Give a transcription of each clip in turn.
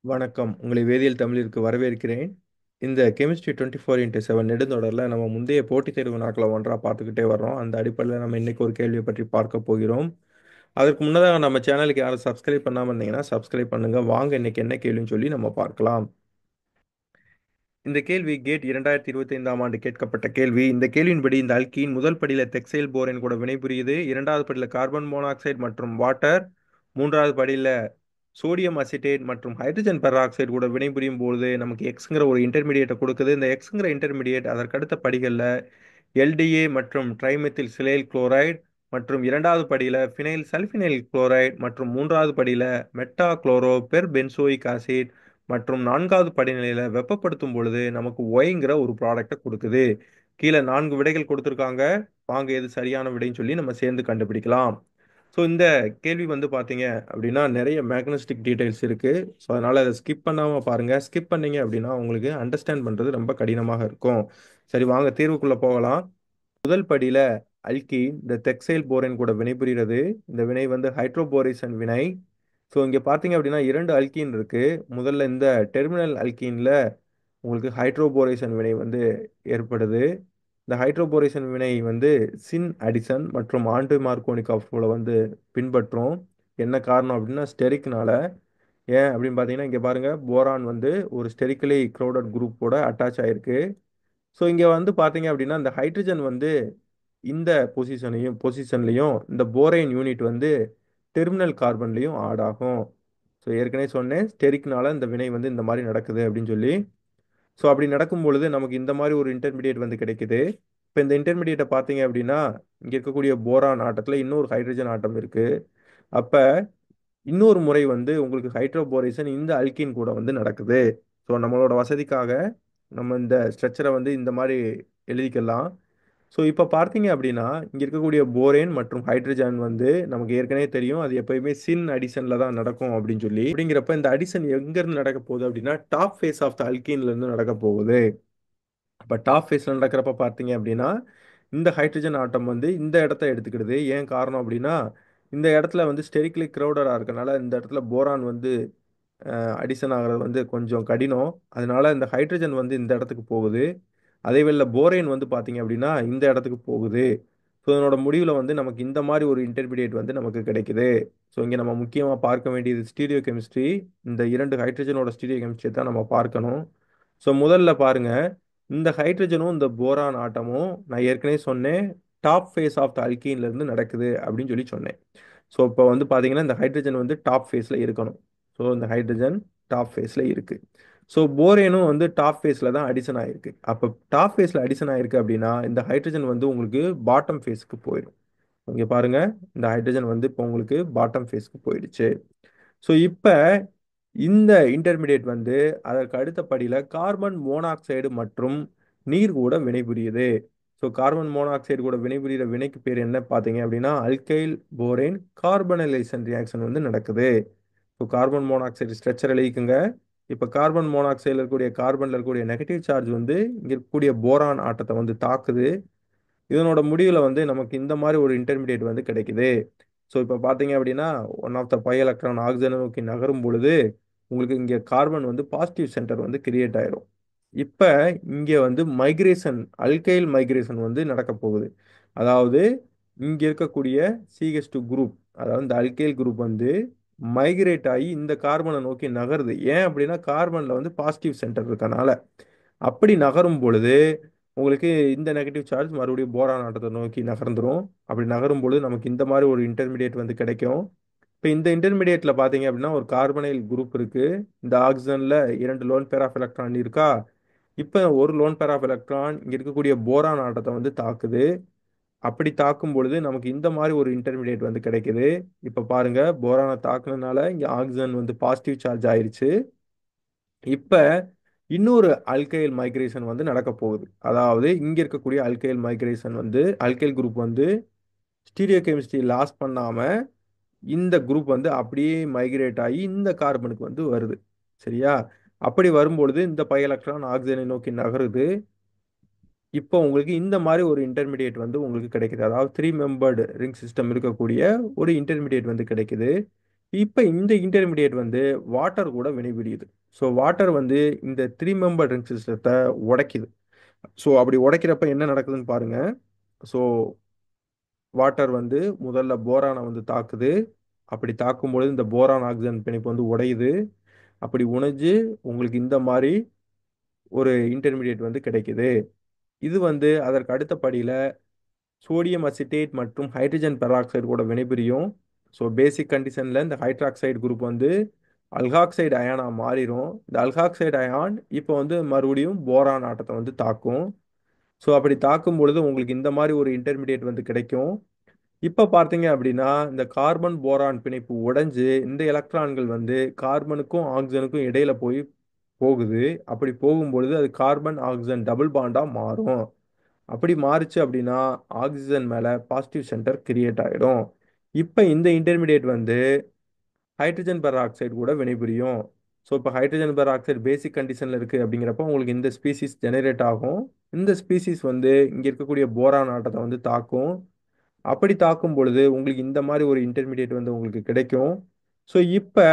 வணக்கம். உங்களை வேதியியல் தமிழிற்கு வரவேற்கிறேன். இந்த கெமிஸ்ட்ரி 24x7 நெடுந்தொடர்ல நம்ம முந்தைய போட்டித் தேர்வு நாட்கள ஒன்றா பார்த்துக்கிட்டே வர்றோம். அந்த அடிப்படையில நம்ம இன்னைக்கு ஒரு கேள்விய பற்றி பார்க்க போகிறோம். அதற்கு முன்னதாக நம்ம சேனலுக்கு யாரும் சப்ஸ்கிரைப் பண்ணாம இருந்தீங்கன்னா, சப்ஸ்கிரைப் பண்ணுங்க. வாங்க இன்னைக்கு என்ன கேள்வின்னு சொல்லி நம்ம பார்க்கலாம். இந்த கேள்வி கேட் 2025ஆம் ஆண்டு கேட்கப்பட்ட கேள்வி. இந்த கேள்வியின்படி இந்த அல்கீன் முதல் படியில தெக்சைல் போரேன் கூட வினைபுரியுது. 2வது படியில கார்பன் மோனாக்சைடு மற்றும் வாட்டர். 3வது படியில சோடியம் அசிட்டேட் மற்றும் ஹைட்ரஜன் பெராக்சைடு கூட வினைபுரியும் போது நமக்கு எக்ஸ்ங்கிற ஒரு இன்டர்மீடியேட்டை கொடுக்குது. இந்த எக்ஸ்ங்கிற இன்டர்மீடியேட் அதற்கடுத்த படிகளில் எல்டிஏ மற்றும் ட்ரைமெத்தில் சிலைல் குளோரைடு மற்றும் 2வது படியில ஃபினைல் சல்ஃபினைல் குளோரைடு மற்றும் 3வது படியில meta chloro per benzoic acid மற்றும் 4வது படிநிலையில வெப்பப்படுத்தும் பொழுது நமக்கு ஒய்ங்கிற ஒரு ப்ராடக்டை கொடுக்குது. கீழே 4 விடைகள் கொடுத்துருக்காங்க. வாங்க எது சரியான விடைன்னு சொல்லி நம்ம சேர்ந்து கண்டுபிடிக்கலாம். ஸோ இந்த கேள்வி வந்து பார்த்தீங்க அப்படின்னா நிறைய மேக்னஸ்டிக் டீடைல்ஸ் இருக்கு. ஸோ அதனால அதை ஸ்கிப் பண்ணாமல் பாருங்க. ஸ்கிப் பண்ணீங்க அப்படின்னா உங்களுக்கு அண்டர்ஸ்டாண்ட் பண்ணுறது ரொம்ப கடினமாக இருக்கும். சரி, வாங்க தீர்வுக்குள்ள போகலாம். முதல் படியில அல்கீன் இந்த தெக்சைல் போரேன் கூட வினைபுரிகிறது. இந்த வினை வந்து ஹைட்ரோபோரேசன் வினை. ஸோ இங்கே பார்த்தீங்க அப்படின்னா 2 அல்கீன் இருக்கு. முதல்ல இந்த டெர்மினல் அல்கீன்ல உங்களுக்கு ஹைட்ரோபோரேசன் வினை வந்து ஏற்படுது. இந்த ஹைட்ரோபோரேசன் வினை வந்து சின் அடிசன் மற்றும் ஆன்டி மார்கோனிக் ஆஃப்ல வந்து பின்பற்றும். என்ன காரணம் அப்படின்னா ஸ்டெரிக்னால. ஏன் அப்படின்னு பார்த்தீங்கன்னா இங்கே பாருங்க, போரான் வந்து ஒரு ஸ்டெரிக்கலி க்ரௌடட் குரூப்போட அட்டாச் ஆயிருக்கு. ஸோ இங்கே வந்து பார்த்தீங்க அப்படின்னா இந்த ஹைட்ரஜன் வந்து இந்த பொசிஷன்லையும் இந்த போரேன் யூனிட் வந்து டெர்மினல் கார்பன்லையும் ஆட் ஆகும். ஸோ ஏற்கனவே சொன்னேன் ஸ்டெரிக்னால இந்த வினை வந்து இந்த மாதிரி நடக்குது அப்படின்னு சொல்லி. ஸோ அப்படி நடக்கும் பொழுது நமக்கு இந்த மாதிரி ஒரு இன்டர்மீடியேட் வந்து கிடைக்குது. இப்போ இந்த இன்டர்மீடியேட்டை பார்த்தீங்க அப்படின்னா இங்கே இருக்கக்கூடிய போரான் ஆட்டத்தில் இன்னொரு ஹைட்ரஜன் ஆட்டம் இருக்கு. அப்போ இன்னொரு முறை வந்து உங்களுக்கு ஹைட்ரோபோரேசன் இந்த அல்கீன் கூட வந்து நடக்குது. ஸோ நம்மளோட வசதிக்காக நம்ம இந்த ஸ்ட்ரக்சரை வந்து இந்த மாதிரி எழுதிக்கலாம். ஸோ இப்போ பார்த்தீங்க அப்படின்னா இங்கே இருக்கக்கூடிய போரேன் மற்றும் ஹைட்ரஜன் வந்து நமக்கு ஏற்கனவே தெரியும் அது எப்பயுமே சின் அடிஷனில் தான் நடக்கும் அப்படின்னு சொல்லி. அப்படிங்கிறப்ப இந்த அடிஷன் எங்கேருந்து நடக்க போகுது அப்படின்னா டாப் ஃபேஸ் ஆஃப் த அல்கீன்லேருந்து நடக்க போகுது. அப்போ டாப் ஃபேஸில் நடக்கிறப்ப பார்த்தீங்க அப்படின்னா இந்த ஹைட்ரஜன் ஆட்டம் வந்து இந்த இடத்த எடுத்துக்கிடுது. ஏன் காரணம் அப்படின்னா இந்த இடத்துல வந்து ஸ்டெரிக்கலி க்ரௌடடாக இருக்கனால இந்த இடத்துல போரான் வந்து அடிஷன் ஆகிறது வந்து கொஞ்சம் கடினம். அதனால இந்த ஹைட்ரஜன் வந்து இந்த இடத்துக்கு போகுது. அதே வேளை போரேன் வந்து பார்த்தீங்க அப்படின்னா இந்த இடத்துக்கு போகுது. ஸோ இதனோட முடிவில் வந்து நமக்கு இந்த மாதிரி ஒரு இன்டர்மீடியேட் வந்து நமக்கு கிடைக்குது. ஸோ இங்கே நம்ம முக்கியமாக பார்க்க வேண்டியது ஸ்டீரியோ கெமிஸ்ட்ரி. இந்த 2 ஹைட்ரஜனோட ஸ்டீரியோ கெமிஸ்ட்ரி தான் நம்ம பார்க்கணும். ஸோ முதல்ல பாருங்க, இந்த ஹைட்ரஜனும் இந்த போரான் ஆட்டமும் நான் ஏற்கனவே சொன்னேன் டாப் ஃபேஸ் ஆஃப் த அல்கீன்ல இருந்து நடக்குது அப்படின்னு சொல்லி சொன்னேன். ஸோ இப்போ வந்து பார்த்தீங்கன்னா இந்த ஹைட்ரஜன் வந்து டாப் ஃபேஸில் இருக்கணும். ஸோ இந்த ஹைட்ரஜன் டாப் ஃபேஸில் இருக்கு. ஸோ போரேனும் வந்து டாப் ஃபேஸில் தான் அடிஷன் ஆயிருக்கு. அப்போ டாப் ஃபேஸில் அடிஷன் ஆயிருக்கு அப்படின்னா இந்த ஹைட்ரஜன் வந்து உங்களுக்கு பாட்டம் ஃபேஸ்க்கு போயிடும். இங்கே பாருங்க, இந்த ஹைட்ரஜன் வந்து இப்போ உங்களுக்கு பாட்டம் ஃபேஸ்க்கு போயிடுச்சு. ஸோ இப்போ இந்த இன்டர்மீடியேட் வந்து அதற்கு அடுத்த படியில் கார்பன் மோனாக்சைடு மற்றும் நீர் கூட வினைபுரியுது. ஸோ கார்பன் மோனாக்சைடு கூட வினைபுரியிற வினைக்கு பேர் என்ன பார்த்தீங்க அப்படின்னா அல்கைல் போரேன் கார்பனைலேஷன் ரியாக்ஷன் வந்து நடக்குது. ஸோ கார்பன் மோனாக்சைடு ஸ்ட்ரக்சர் எழுதிக்குங்க. இப்போ கார்பன் மோனாக்சைடில் இருக்கக்கூடிய கார்பனில் இருக்கக்கூடிய நெகட்டிவ் சார்ஜ் வந்து இங்கே இருக்கக்கூடிய போரான் ஆட்டத்தை வந்து தாக்குது. இதனோட முடிவில் வந்து நமக்கு இந்த மாதிரி ஒரு இன்டர்மீடியேட் வந்து கிடைக்குது. ஸோ இப்போ பார்த்தீங்க அப்படின்னா one of the pi electron ஆக்சிஜனை நோக்கி நகரும் பொழுது உங்களுக்கு இங்கே கார்பன் வந்து பாசிட்டிவ் சென்டர் வந்து கிரியேட் ஆயிரும். இப்போ இங்கே வந்து மைக்ரேஷன் அல்கைல் மைக்ரேஷன் வந்து நடக்க போகுது. அதாவது இங்கே இருக்கக்கூடிய CH2 குரூப், அதாவது இந்த அல்கைல் குரூப் வந்து மைக்ரேட் ஆகி இந்த கார்பனை நோக்கி நகருது. ஏன் அப்படின்னா கார்பனில் வந்து பாசிட்டிவ் சென்டர் இருக்கனால. அப்படி நகரும் பொழுது உங்களுக்கு இந்த நெகட்டிவ் சார்ஜ் மறுபடியும் போரான் ஆட்டத்தை நோக்கி நகர்ந்துரும். அப்படி நகரும் பொழுது நமக்கு இந்த மாதிரி ஒரு இன்டர்மீடியேட் வந்து கிடைக்கும். இப்போ இந்த இன்டர்மீடியேட்ல பார்த்தீங்க அப்படின்னா ஒரு கார்பனைல் குரூப் இருக்கு. இந்த ஆக்சிஜன்ல 2 லோன் பேர் ஆஃப் எலக்ட்ரான் இருக்கா. இப்போ ஒரு லோன் பேர் ஆஃப் எலக்ட்ரான் இங்க இருக்கக்கூடிய போரான் ஆட்டத்தை வந்து தாக்குது. அப்படி தாக்கும் பொழுது நமக்கு இந்த மாதிரி ஒரு இன்டர்மீடியேட் வந்து கிடைக்குது. இப்போ பாருங்க, போரானை தாக்குனதுனால இங்க ஆக்சிஜன் வந்து பாசிட்டிவ் சார்ஜ் ஆயிருச்சு. இப்ப இன்னொரு அல்கைல் மைக்ரேஷன் வந்து நடக்க போகுது. அதாவது இங்க இருக்கக்கூடிய அல்கைல் மைக்ரேஷன் வந்து அல்கைல் குரூப் வந்து ஸ்டீரியோ கெமிஸ்ட்ரி லாஸ் பண்ணாம இந்த குரூப் வந்து அப்படியே மைக்ரேட் ஆகி இந்த கார்பனுக்கு வந்து வருது. சரியா? அப்படி வரும்பொழுது இந்த பை எலக்ட்ரான் ஆக்சிஜனை நோக்கி நகருது. இப்போ உங்களுக்கு இந்த மாதிரி ஒரு இன்டர்மீடியேட் வந்து உங்களுக்கு கிடைக்குது. அதாவது த்ரீ மெம்பர்டு ரிங் சிஸ்டம் இருக்கக்கூடிய ஒரு இன்டர்மீடியேட் வந்து கிடைக்குது. இப்போ இந்த இன்டர்மீடியேட் வந்து வாட்டர் கூட வினைபுரியுது. ஸோ வாட்டர் வந்து இந்த த்ரீ மெம்பர்ட் ரிங் சிஸ்டத்தை உடைக்குது. ஸோ அப்படி உடைக்கிறப்ப என்ன நடக்குதுன்னு பாருங்க. ஸோ வாட்டர் வந்து முதல்ல போரானை வந்து தாக்குது. அப்படி தாக்கும்பொழுது இந்த போரான் ஆக்சிஜன் பிணைப்பு வந்து உடையுது. அப்படி உடைஞ்சு உங்களுக்கு இந்த மாதிரி ஒரு இன்டர்மீடியேட் வந்து கிடைக்குது. இது வந்து அதற்கு அடுத்த படியில் சோடியம் அசிட்டேட் மற்றும் ஹைட்ரஜன் பெராக்சைடு கூட வினைபுரியும். ஸோ பேசிக் கண்டிஷனில் இந்த ஹைட்ராக்சைடு குரூப் வந்து அல்காக்சைடு அயானாக மாறிடும். இந்த அல்காக்சைடு அயான் இப்போ வந்து மறுபடியும் போரான் ஆட்டத்தை வந்து தாக்கும். ஸோ அப்படி தாக்கும் பொழுது உங்களுக்கு இந்த மாதிரி ஒரு இன்டர்மீடியேட் வந்து கிடைக்கும். இப்போ பார்த்தீங்க அப்படின்னா இந்த கார்பன் போரான் பிணைப்பு உடைஞ்சு இந்த எலக்ட்ரான்கள் வந்து கார்பனுக்கும் ஆக்சிஜனுக்கும் இடையில போய் போகுது. அப்படி போகும்பொழுது அது கார்பன் ஆக்சிஜன் டபுள் பாண்டா மாறும். அப்படி மாறுச்சு அப்படின்னா ஆக்சிஜன் மேல பாசிட்டிவ் சென்டர் கிரியேட் ஆயிடும். இப்போ இந்த இன்டர்மீடியேட் வந்து ஹைட்ரஜன் பெராக்சைடு கூட வினைபுரியும். ஸோ இப்போ ஹைட்ரஜன் பெராக்சைடு பேசிக் கண்டிஷனில் இருக்குது அப்படிங்கிறப்ப உங்களுக்கு இந்த ஸ்பீசிஸ் ஜெனரேட் ஆகும். இந்த ஸ்பீசிஸ் வந்து இங்கே இருக்கக்கூடிய போரான் ஆட்டத்தை வந்து தாக்கும். அப்படி தாக்கும் பொழுது உங்களுக்கு இந்த மாதிரி ஒரு இன்டர்மீடியேட் வந்து உங்களுக்கு கிடைக்கும். ஸோ இப்போ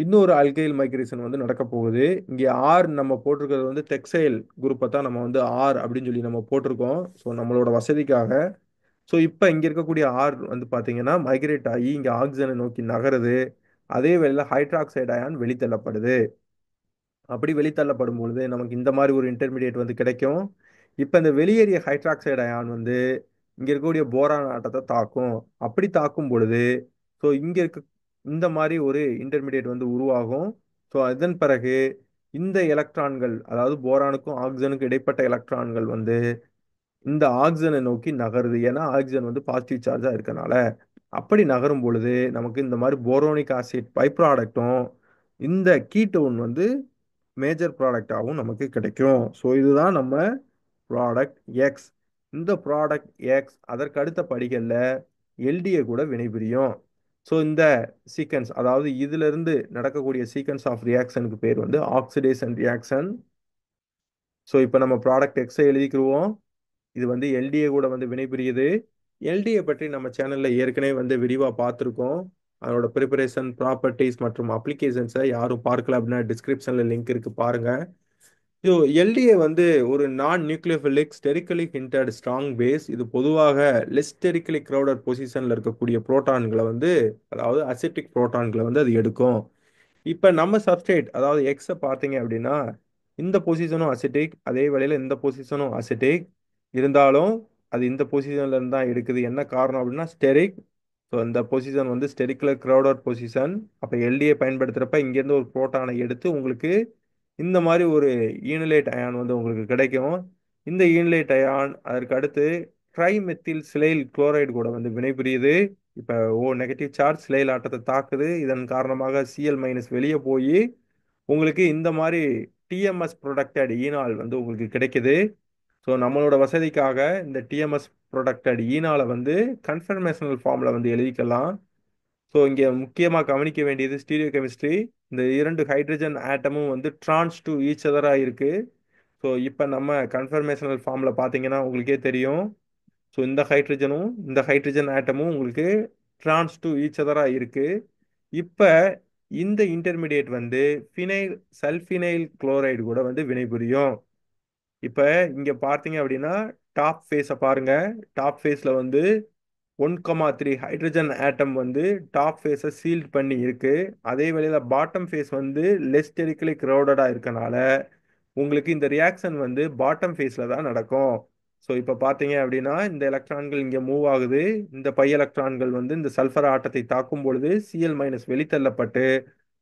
இன்னொரு அல்கைல் மைக்ரேஷன் வந்து நடக்க போகுது. இங்கே ஆர் நம்ம போட்டிருக்கிறது வந்து டெக்ஸைல் குரூப்பை தான் நம்ம வந்து ஆர் அப்படின்னு சொல்லி நம்ம போட்டிருக்கோம். ஸோ நம்மளோட வசதிக்காக. ஸோ இப்போ இங்கே இருக்கக்கூடிய ஆர் வந்து பார்த்தீங்கன்னா மைக்ரேட் ஆகி இங்கே ஆக்சிஜனை நோக்கி நகருது. அதே வேளையில் ஹைட்ராக்சைடு அயான் வெளித்தள்ளப்படுது. அப்படி வெளித்தள்ளப்படும் பொழுது நமக்கு இந்த மாதிரி ஒரு இன்டர்மீடியேட் வந்து கிடைக்கும். இப்போ இந்த வெளியேறிய ஹைட்ராக்சைடு அயான் வந்து இங்கே இருக்கக்கூடிய போரான் ஆட்டத்தை தாக்கும். அப்படி தாக்கும் பொழுது ஸோ இங்கே இருக்க இந்த மாதிரி ஒரு இன்டர்மீடியேட் வந்து உருவாகும். ஸோ அதன் பிறகு இந்த எலக்ட்ரான்கள் அதாவது போரானுக்கும் ஆக்சிஜனுக்கும் இடைப்பட்ட எலக்ட்ரான்கள் வந்து இந்த ஆக்சிஜனை நோக்கி நகருது. ஏன்னா ஆக்சிஜன் வந்து பாசிட்டிவ் சார்ஜாக இருக்கனால. அப்படி நகரும் பொழுது நமக்கு இந்த மாதிரி போரோனிக் ஆசிட் பை ப்ராடக்ட்டும் இந்த கீட்டோன் வந்து மேஜர் ப்ராடக்டாகவும் நமக்கு கிடைக்கும். ஸோ இதுதான் நம்ம ப்ராடக்ட் எக்ஸ். இந்த ப்ராடக்ட் எக்ஸ் அதற்கு அடுத்த படிகளில் எல்டிஏ கூட வினைபுரியும். ஸோ இந்த சீக்வன்ஸ் அதாவது இதிலிருந்து நடக்கக்கூடிய சீக்வன்ஸ் ஆஃப் ரியாக்ஷனுக்கு பேர் வந்து ஆக்சிடேஷன் ரியாக்ஷன். ஸோ இப்போ நம்ம ப்ராடக்ட் எக்ஸை எழுதிக்கிருவோம். இது வந்து எல்டிஏ கூட வந்து வினைபுரியுது. எல்டிஏ பற்றி நம்ம சேனலில் ஏற்கனவே வந்து விரிவாக பார்த்துருக்கோம். அதோட ப்ரிப்பரேஷன் ப்ராப்பர்ட்டிஸ் மற்றும் அப்ளிகேஷன்ஸை யாரும் பார்க்கல அப்படின்னா டிஸ்கிரிப்ஷனில் லிங்க் இருக்கு பாருங்க. ஸோ எல்டிஏ வந்து ஒரு நான் நியூக்ளியோஃபிலிக் ஸ்டெரிக்கலி ஹிண்டட் ஸ்ட்ராங் பேஸ். இது பொதுவாக லெஸ் ஸ்டெரிக்கலி க்ரௌடட் பொசிஷனில் இருக்கக்கூடிய புரோட்டான்களை வந்து அதாவது அசிட்டிக் புரோட்டான்களை வந்து அது எடுக்கும். இப்போ நம்ம சப்ஸ்ட்ரேட் அதாவது எக்ஸை பார்த்தீங்க அப்படின்னா இந்த பொசிஷனும் அசிட்டிக் அதே வேளையில் இந்த பொசிஷனும் அசிட்டிக் இருந்தாலும் அது இந்த பொசிஷன்ல இருந்து தான் எடுக்குது. என்ன காரணம் அப்படின்னா ஸ்டெரிக். ஸோ இந்த பொசிஷன் வந்து ஸ்டெரிக்குலர் க்ரௌடட் பொசிஷன். அப்போ எல்டிஏ பயன்படுத்துகிறப்ப இங்கேருந்து ஒரு புரோட்டானை எடுத்து உங்களுக்கு இந்த மாதிரி ஒரு ஈனலேட் அயான் வந்து உங்களுக்கு கிடைக்கும். இந்த ஈனலேட் அயான் அதற்கு அடுத்து ட்ரைமெத்தில் சிலைல் குளோரைடு கூட வந்து வினைபுரியுது. இப்போ நெகட்டிவ் சார்ஜ் சிலைல் ஆட்டத்தை தாக்குது. இதன் காரணமாக சிஎல் மைனஸ் வெளியே போய் உங்களுக்கு இந்த மாதிரி டிஎம்எஸ் ப்ரொடக்டட் ஈனால் வந்து உங்களுக்கு கிடைக்குது. ஸோ நம்மளோட வசதிக்காக இந்த டிஎம்எஸ் ப்ரொடக்டட் ஈனால வந்து கன்ஃபர்மேஷனல் ஃபார்மில் வந்து எழுதிக்கலாம். ஸோ இங்கே முக்கியமாக கவனிக்க வேண்டியது ஸ்டீரியோ கெமிஸ்ட்ரி. இந்த இரண்டு ஹைட்ரஜன் ஆட்டமும் வந்து ட்ரான்ஸ் டு ஈச் அதராக இருக்கு. ஸோ இப்போ நம்ம கன்ஃபர்மேஷனல் ஃபார்மில் பார்த்தீங்கன்னா உங்களுக்கே தெரியும். ஸோ இந்த ஹைட்ரஜனும் இந்த ஹைட்ரஜன் ஆட்டமும் உங்களுக்கு ட்ரான்ஸ் டு ஈச் அதராக இருக்கு. இப்போ இந்த இன்டர்மீடியேட் வந்து ஃபினைல் சல்ஃபினைல் குளோரைடு கூட வந்து வினைபுரியும். இப்போ இங்கே பார்த்தீங்க அப்படின்னா டாப் ஃபேஸை பாருங்க. டாப் ஃபேஸில் வந்து 1,3 ஹைட்ரஜன் ஆட்டம் வந்து டாப் ஃபேஸை சீல்ட் பண்ணி இருக்கு. அதே வேளையில் பாட்டம் ஃபேஸ் வந்து லெஸ் ஸ்டெரிக்கலி க்ரௌடடாக இருக்கனால உங்களுக்கு இந்த ரியாக்ஷன் வந்து பாட்டம் ஃபேஸில் தான் நடக்கும். ஸோ இப்போ பார்த்தீங்க அப்படின்னா இந்த எலக்ட்ரான்கள் இங்கே மூவ் ஆகுது. இந்த பை எலக்ட்ரான்கள் வந்து இந்த சல்ஃபர் ஆட்டத்தை தாக்கும் பொழுது சிஎல் மைனஸ் வெளித்தள்ளப்பட்டு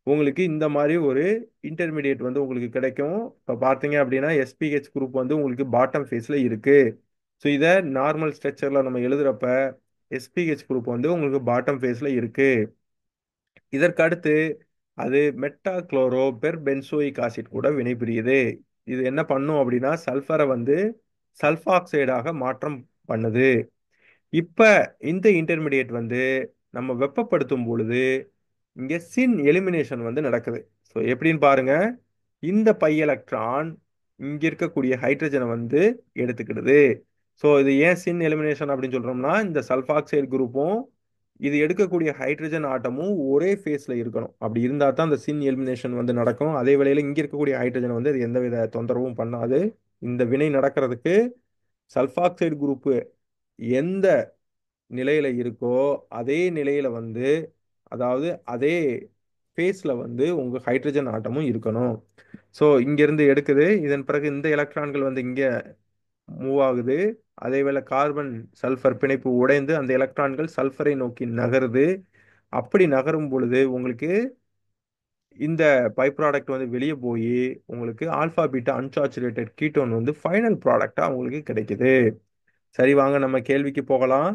உங்களுக்கு இந்த மாதிரி ஒரு இன்டர்மீடியேட் வந்து உங்களுக்கு கிடைக்கும். இப்போ பார்த்தீங்க அப்படின்னா எஸ்பிஹெச் குரூப் வந்து உங்களுக்கு பாட்டம் ஃபேஸில் இருக்கு. ஸோ இதை நார்மல் ஸ்ட்ரக்சரில் நம்ம எழுதுறப்ப எஸ்பிஹெச் குரூப் வந்து உங்களுக்கு பாட்டம் ஃபேஸில் இருக்கு. இதற்கு அடுத்து அது meta chloro per benzoic acid கூட வினைபுரியுது. இது என்ன பண்ணும் அப்படின்னா சல்ஃபரை வந்து சல்ஃபாக்சைடாக மாற்றம் பண்ணுது. இப்போ இந்த இன்டர்மீடியேட் வந்து நம்ம வெப்பப்படுத்தும் பொழுது இங்கே சின் எலிமினேஷன் வந்து நடக்குது. ஸோ எப்படின்னு பாருங்க. இந்த பை எலக்ட்ரான் இங்க இருக்கக்கூடிய ஹைட்ரஜனை வந்து எடுத்துக்கிடுது. ஸோ இது ஏன் சின் எலிமினேஷன் அப்படின்னு சொல்றோம்னா, இந்த சல்பாக்சைடு குரூப்பும் இது எடுக்கக்கூடிய ஹைட்ரஜன் ஆட்டமும் ஒரே ஃபேஸ்ல இருக்கணும். அப்படி இருந்தா தான் அந்த சின் எலிமினேஷன் வந்து நடக்கும். அதே வேளையில இங்க இருக்கக்கூடிய ஹைட்ரஜன் வந்து அது எந்தவித தொந்தரவும் பண்ணாது. இந்த வினை நடக்கிறதுக்கு சல்பாக்சைடு குரூப் எந்த நிலையில இருக்கோ அதே நிலையில வந்து, அதாவது அதே ஃபேஸ்ல வந்து உங்க ஹைட்ரஜன் ஆட்டமும் இருக்கணும். ஸோ இங்கிருந்து எடுக்குது. இதன் பிறகு இந்த எலக்ட்ரான்கள் வந்து இங்க மூவ் ஆகுது. அதேவேளை கார்பன் சல்ஃபர் பிணைப்பு உடைந்து அந்த எலக்ட்ரான்கள் சல்ஃபரை நோக்கி நகருது. அப்படி நகரும் பொழுது உங்களுக்கு இந்த பை ப்ராடக்ட் வந்து வெளியே போய் உங்களுக்கு ஆல்ஃபா பீட்டா அன்சாச்சுரேட்டட் கீட்டோன் வந்து ஃபைனல் ப்ராடக்டா உங்களுக்கு கிடைக்குது. சரி, வாங்க நம்ம கேள்விக்கு போகலாம்.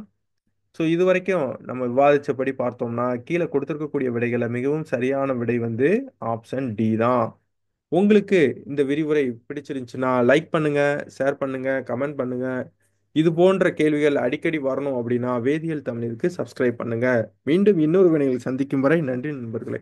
ஸோ இது வரைக்கும் நம்ம விவாதிச்சபடி பார்த்தோம்னா கீழே கொடுத்திருக்கக்கூடிய விடைகளை மிகவும் சரியான விடை வந்து ஆப்ஷன் டி தான். உங்களுக்கு இந்த விரிவுரை பிடிச்சிருந்துச்சுன்னா லைக் பண்ணுங்க, ஷேர் பண்ணுங்க, கமெண்ட் பண்ணுங்க. இது போன்ற கேள்விகள் அடிக்கடி வரணும் அப்படின்னா வேதியியல் தமிழிற்கு சப்ஸ்கிரைப் பண்ணுங்க. மீண்டும் இன்னொரு வினையில் சந்திக்கும் வரை நன்றி நண்பர்களே.